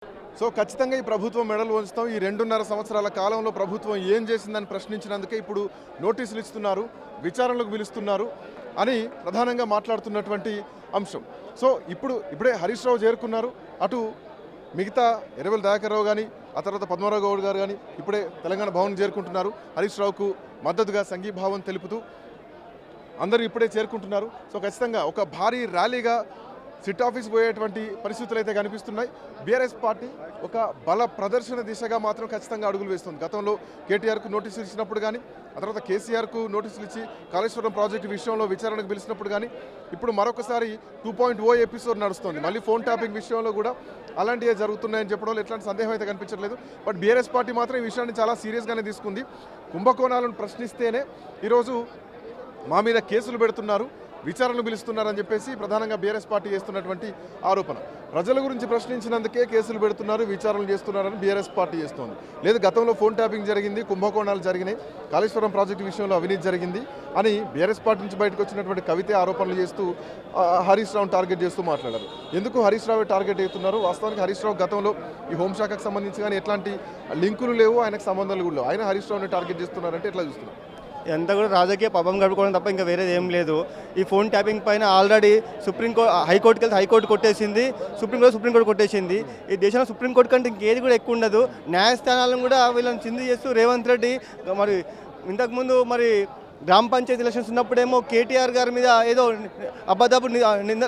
So ఖచ్చితంగా ఈ ప్రభుత్వం మెడలు వంచుతాం. ఈ 2.5 సంవత్సరాల కాలంలో ప్రభుత్వం ఏం చేసిందని ప్రశ్నించినందుకే ఇప్పుడు నోటీసులు ఇస్తున్నారు, విచారణలకు పిలుస్తున్నారు అని ప్రధానంగా మాట్లాడుతున్నటువంటి అంశం. సో ఇప్పుడే హరీష్ రావు చేరుకున్నారు. అటు మిగతా ఎర్రబెల్లి దయాకర్ రావు కానీ, ఆ తర్వాత పద్మారావు గౌడ్ గారు కానీ ఇప్పుడే తెలంగాణ భవన్ చేరుకుంటున్నారు. హరీష్ రావుకు మద్దతుగా సంఘీభావం తెలుపుతూ అందరూ ఇప్పుడే చేరుకుంటున్నారు. సో ఖచ్చితంగా ఒక భారీ ర్యాలీగా సిట్ ఆఫీస్ పోయేటువంటి పరిస్థితులు అయితే కనిపిస్తున్నాయి. బీఆర్ఎస్ పార్టీ ఒక బల ప్రదర్శన దిశగా మాత్రం ఖచ్చితంగా అడుగులు వేస్తుంది. గతంలో కేటీఆర్కు నోటీసులు ఇచ్చినప్పుడు కానీ, ఆ తర్వాత కేసీఆర్కు నోటీసులు ఇచ్చి కాళేశ్వరం ప్రాజెక్టు విషయంలో విచారణకు పిలిచినప్పుడు కానీ, ఇప్పుడు మరొకసారి 2.0 ఎపిసోడ్ నడుస్తుంది. మళ్ళీ ఫోన్ ట్యాపింగ్ విషయంలో కూడా అలాంటివే జరుగుతున్నాయని చెప్పడంలో ఎట్లాంటి సందేహం అయితే కనిపించట్లేదు. బట్ బీఆర్ఎస్ పార్టీ మాత్రం ఈ విషయాన్ని చాలా సీరియస్గానే తీసుకుంది. కుంభకోణాలను ప్రశ్నిస్తేనే ఈరోజు మా మీద కేసులు పెడుతున్నారు, విచారణలు పిలుస్తున్నారని చెప్పేసి ప్రధానంగా బీఆర్ఎస్ పార్టీ చేస్తున్నటువంటి ఆరోపణ. ప్రజల గురించి ప్రశ్నించినందుకే కేసులు పెడుతున్నారు, విచారణలు చేస్తున్నారని బీఆర్ఎస్ పార్టీ చేస్తోంది. లేదు గతంలో ఫోన్ ట్యాపింగ్ జరిగింది, కుంభకోణాలు జరిగినాయి, కాళేశ్వరం ప్రాజెక్టు విషయంలో అవినీతి జరిగింది అని బీఆర్ఎస్ పార్టీ నుంచి బయటకు వచ్చినటువంటి కవితే ఆరోపణలు చేస్తూ హరీష్ రావును టార్గెట్ చేస్తూ మాట్లాడారు. ఎందుకు హరీష్ రావు టార్గెట్ అవుతున్నారు? వాస్తవానికి హరీష్ రావు గతంలో ఈ హోంశాఖకు సంబంధించి కానీ ఎట్లాంటి లింకులు లేవు, ఆయనకు సంబంధాలు కూడా లేవు. ఆయన హరీష్ రావుని టార్గెట్ చేస్తున్నారంటే ఎట్లా చూస్తున్నారు? ఎంత కూడా రాజకీయ పబ్బం గడుపుకోవడం తప్ప ఇంకా వేరేది ఏం లేదు. ఈ ఫోన్ ట్యాపింగ్ పైన ఆల్రెడీ హైకోర్టుకి వెళ్తే హైకోర్టు కొట్టేసింది, సుప్రీంకోర్టు కొట్టేసింది. ఈ దేశంలో సుప్రీంకోర్టు కంటే ఇంకేది కూడా ఎక్కువ ఉండదు. న్యాయస్థానాలను కూడా వీళ్ళని చింది చేస్తూ రేవంత్ రెడ్డి మరి ఇంతకుముందు మరి గ్రామ పంచాయతీ ఎలక్షన్స్ ఉన్నప్పుడేమో కేటీఆర్ గారి మీద ఏదో అబద్ధపు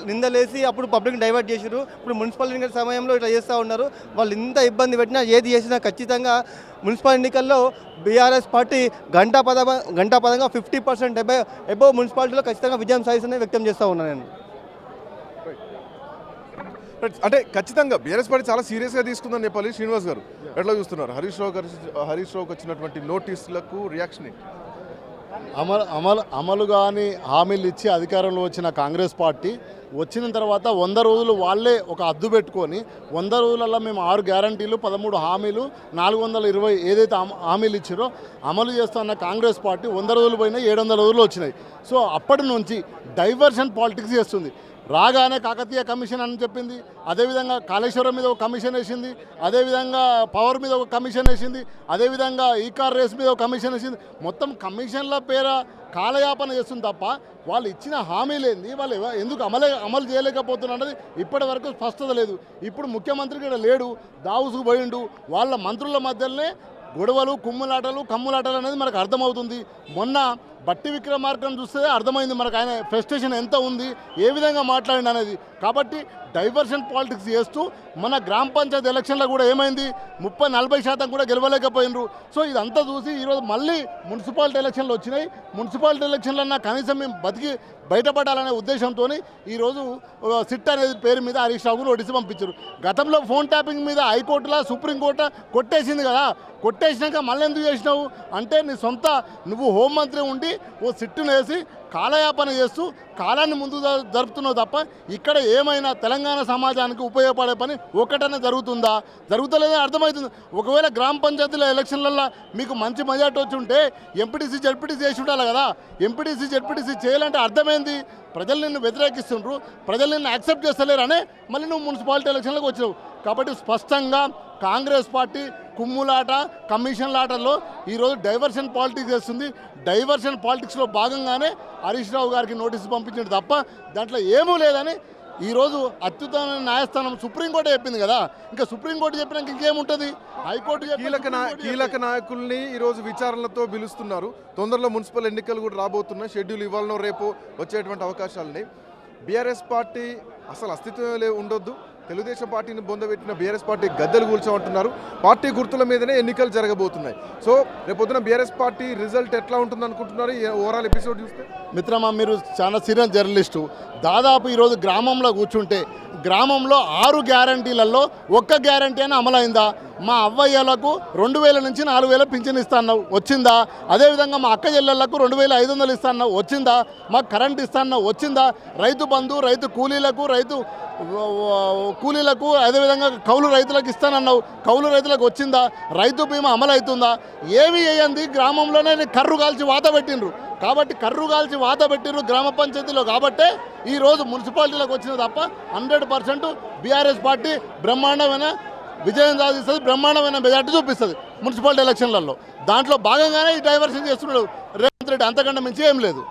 నిందలేసి అప్పుడు పబ్లిక్ డైవర్ట్ చేశారు. ఇప్పుడు మున్సిపల్ ఎన్నికల సమయంలో ఇట్లా చేస్తూ ఉన్నారు. వాళ్ళు ఇంత ఇబ్బంది పెట్టినా ఏది చేసినా ఖచ్చితంగా మున్సిపల్ ఎన్నికల్లో బీఆర్ఎస్ పార్టీ గంటాపదంగా 50% అబోవ్ మున్సిపాలిటీలో ఖచ్చితంగా విజయం సాధిస్తుందని వ్యక్తం చేస్తూ ఉన్నాను నేను. అంటే ఖచ్చితంగా బీఆర్ఎస్ పార్టీ చాలా సీరియస్గా తీసుకుందని చెప్పాలి. శ్రీనివాస్ గారు ఎట్లా చూస్తున్నారు? హరీష్ రావుకి వచ్చినటువంటి నోటీసులకు రియాక్షన్ ఏంటి? అమలు కానీ హామీలు ఇచ్చి అధికారంలో వచ్చిన కాంగ్రెస్ పార్టీ వచ్చిన తర్వాత 100 రోజులు వాళ్ళే ఒక అద్దు పెట్టుకొని 100 రోజులలో మేము 6 గ్యారంటీలు 13 హామీలు 420 ఏదైతే హామీలు ఇచ్చారో అమలు చేస్తున్న కాంగ్రెస్ పార్టీ 100 రోజులు పోయినా 700 రోజులు వచ్చినాయి. సో అప్పటి నుంచి డైవర్షన్ పాలిటిక్స్ చేస్తుంది. రాగానే కాకతీయ కమిషన్ అని చెప్పింది, అదేవిధంగా కాళేశ్వరం మీద ఒక కమిషన్ వేసింది, అదేవిధంగా పవర్ మీద ఒక కమిషన్ వేసింది, అదేవిధంగా ఈకార్ రేస్ మీద ఒక కమిషన్ వేసింది. మొత్తం కమిషన్ల పేర కాలయాపన చేస్తుంది తప్ప వాళ్ళు ఇచ్చిన హామీలేంది, వాళ్ళు ఎందుకు అమలు చేయలేకపోతున్నది ఇప్పటి వరకు స్పష్టత లేదు. ఇప్పుడు ముఖ్యమంత్రి కూడా లేడు, దావుసుకు పోయిండు. వాళ్ళ మంత్రుల మధ్యలోనే గొడవలు, కమ్ములాటలు అనేది మనకు అర్థమవుతుంది. మొన్న బట్టి విక్రమార్కను చూస్తే అర్థమైంది మనకు ఆయన ఫ్రస్ట్రేషన్ ఎంత ఉంది, ఏ విధంగా మాట్లాడింది అనేది. కాబట్టి డైవర్షన్ పాలిటిక్స్ చేస్తూ మన గ్రామ పంచాయతీ ఎలక్షన్లో కూడా ఏమైంది, 30-40% కూడా గెలవలేకపోయినరు. సో ఇదంతా చూసి ఈరోజు మళ్ళీ మున్సిపాలిటీ ఎలక్షన్లు వచ్చినాయి. మున్సిపాలిటీ ఎలక్షన్లన్నా కనీసం మేము బయటపడాలనే ఉద్దేశంతో ఈరోజు సిట్ అనేది పేరు మీద హరీష్ రావుకు నోటీసు పంపించారు. గతంలో ఫోన్ ట్యాపింగ్ మీద హైకోర్టులో సుప్రీంకోర్టు కొట్టేసింది కదా, కొట్టేసినాక మళ్ళీ ఎందుకు చేసినావు అంటే నువ్వు హోంమంత్రి ఉండి ఓ సిట్టును వేసి కాలయాపన చేస్తూ కాలాన్ని ముందు జరుపుతున్నావు తప్ప ఇక్కడ ఏమైనా తెలంగాణ సమాజానికి ఉపయోగపడే పని ఒకటనే జరుగుతలేదని అర్థమవుతుంది. ఒకవేళ గ్రామ పంచాయతీల ఎలక్షన్లలో మీకు మంచి మెజార్టీ వచ్చి ఉంటే ఎంపీటీసీ జడ్పీటీసీ చేసి ఉండాలి కదా. ఎంపీటీసీ జడ్పీటీసీ చేయాలంటే అర్థమైంది, ప్రజలు నిన్ను వ్యతిరేకిస్తుండ్రు, ప్రజలు నిన్ను యాక్సెప్ట్ చేస్తలేరనే మళ్ళీ నువ్వు మున్సిపాలిటీ ఎలక్షన్లకు వచ్చినావు. కాబట్టి స్పష్టంగా కాంగ్రెస్ పార్టీ కుమ్ములాట, కమిషన్లాటల్లో ఈరోజు డైవర్షన్ పాలిటిక్స్ చేస్తుంది. డైవర్షన్ పాలిటిక్స్లో భాగంగానే హరీష్ రావు గారికి నోటీసు పంపించడం తప్ప దాంట్లో ఏమూ లేదని ఈరోజు అత్యుత్తమ న్యాయస్థానం సుప్రీంకోర్టు చెప్పింది కదా. ఇంకా సుప్రీంకోర్టు చెప్పినాక ఇంకేముంటుంది, హైకోర్టు కీలక నాయకుల్ని ఈరోజు విచారణలతో పిలుస్తున్నారు. తొందరలో మున్సిపల్ ఎన్నికలు కూడా రాబోతున్నాయి. షెడ్యూల్ ఇవ్వాలనో రేపు వచ్చేటువంటి అవకాశాలని బీఆర్ఎస్ పార్టీ అసలు అస్తిత్వమే ఉండొద్దు, తెలుగుదేశం పార్టీని బొందబెట్టిన బీఆర్ఎస్ పార్టీ గద్దెలు కూల్చోమంటున్నారు. పార్టీ గుర్తుల మీదనే ఎన్నికలు జరగబోతున్నాయి. సో రేపొద్దున బీఆర్ఎస్ పార్టీ రిజల్ట్ ఎట్లా ఉంటుంది అనుకుంటున్నారు? ఓవరాల్ ఎపిసోడ్ చూస్తే మిత్రమా, మీరు చాలా సీరియస్ జర్నలిస్టు. దాదాపు ఈరోజు గ్రామంలో కూర్చుంటే గ్రామంలో 6 గ్యారంటీలలో 1 గ్యారంటీ అయినా అమలైందా? మా అవ్వయ్యలకు 2000 నుంచి 4000 పింఛన్ ఇస్తాన్నావు, వచ్చిందా? అదేవిధంగా మా అక్క చెల్లెళ్లకు 2500 ఇస్తాన్నావు, వచ్చిందా? మాకు కరెంట్ ఇస్తాన్నావు, వచ్చిందా? రైతు బంధు, రైతు కూలీలకు అదేవిధంగా కౌలు రైతులకు ఇస్తానన్నావు, కౌలు రైతులకు వచ్చిందా? రైతు బీమా అమలు అవుతుందా? ఏమి వేయండి, గ్రామంలోనే కర్రు కాల్చి వాత పెట్టిండ్రు. కాబట్టి కర్రు కాల్చి వాత పెట్టిండ్రు గ్రామ పంచాయతీలో. కాబట్టే ఈరోజు మున్సిపాలిటీలకు వచ్చిన తప్ప 100% బీఆర్ఎస్ పార్టీ బ్రహ్మాండమైన విజయం సాధిస్తుంది, బ్రహ్మాండమైన మెజార్టీ చూపిస్తుంది మున్సిపాలిటీ ఎలక్షన్లలో. దాంట్లో భాగంగానే ఈ డైవర్షన్ చేస్తున్నాడు రేవంత్ రెడ్డి, అంతకంటే మించి ఏం లేదు.